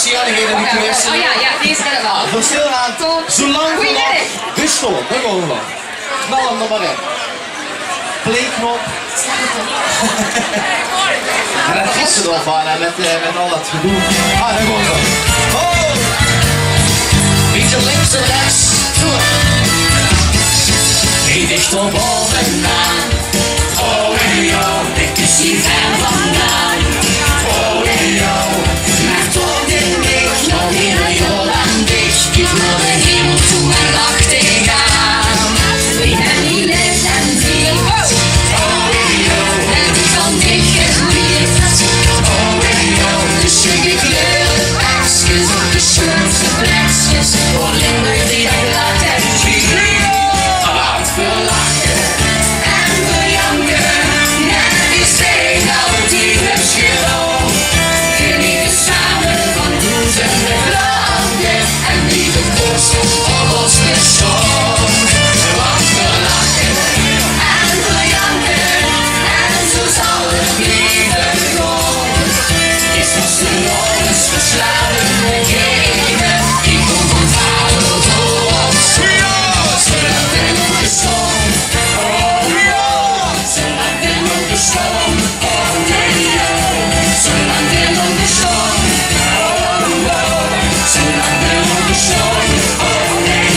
bezichtigheden die kruisen. Oh ja, deze gaat het wel. Verschil aan. Zolang verlaat. Wissel. Dat gewoon we wel. Knal hem er maar in. Playknop. En dat is er wel van met al dat gedoe. Ah, daar gewoon we. Oh! Beetje links en rechts. Hey, dicht op bovenaan. Oh, hey, oh, ik is hier ver vandaan. Oh, hey, oh, maar toch den Weg noch wieder Jod an dich. Gib nur den Himmel zu und lach dich an. Wir haben die Leben viel. Oh, hey, oh, en die van dich geliefd. Oh, hey, oh, de schöne kleure Päckchen und de schönste Plätzchen. Und Linder wieder glatt en viel. Lacht für Lachen en für Janken. Net die steen auf die Hübschgeloon. Geniet samen van bloedende klanken. En lieve koers op ons beschon. Lacht voor Lachen en voor Janken. En zo zal het blijven gaan. Is ons de longens verslagen gegeven. Die komt van vader voor ons. Zolang we nog bestaan. Oh ja. Zolang we nog bestaan. Oh nee, zolang we nog bestaan. Oh wow. Zolang we nog bestaan. Oh nee,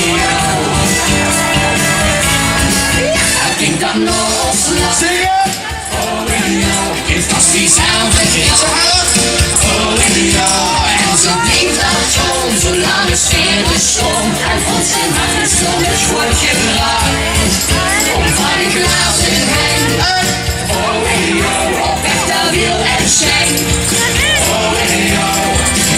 heb ik dan nog ons land? Zingen! Oh nee, is dat diezelfde geel? Oh nee, en zo klinkt dat gewoon, zolang het sfeer bestond. En ons in hart zonder wordt gedraaid. Om van de glazen heen. Oh nee, op weg naar wiel en schijn. Oh nee,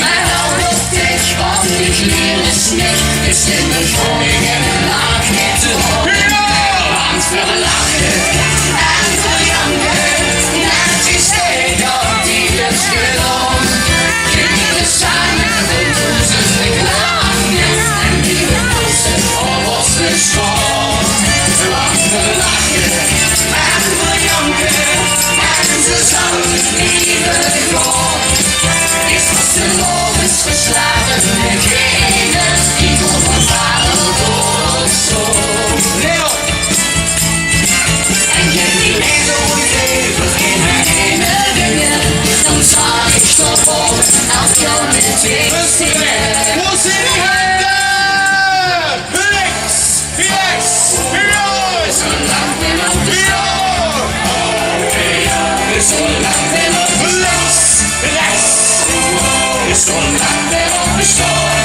maar hou op dich, want ik leer es nicht. Ist in de Freude en Lach niet te houden. Want voor Lachen en voor Janken. Net die steen op die luchtgeloon. Genieten samen van duizende klanken. En lieve kosten op ons beschon. Want voor Lachen en voor Janken. En zo zal het leven gaan. Is als de lovens verslagen gegeven. Die komt van vader tot zoon. En je die leven moet leven in herinneringen. Dan zal ik zo vol als jou met twee zingen. Hoe zit die handen? Rechts, rechts, rechts. Zolang we nog bestaan. Zolang we nog bestaan. Zolang we nog bestaan.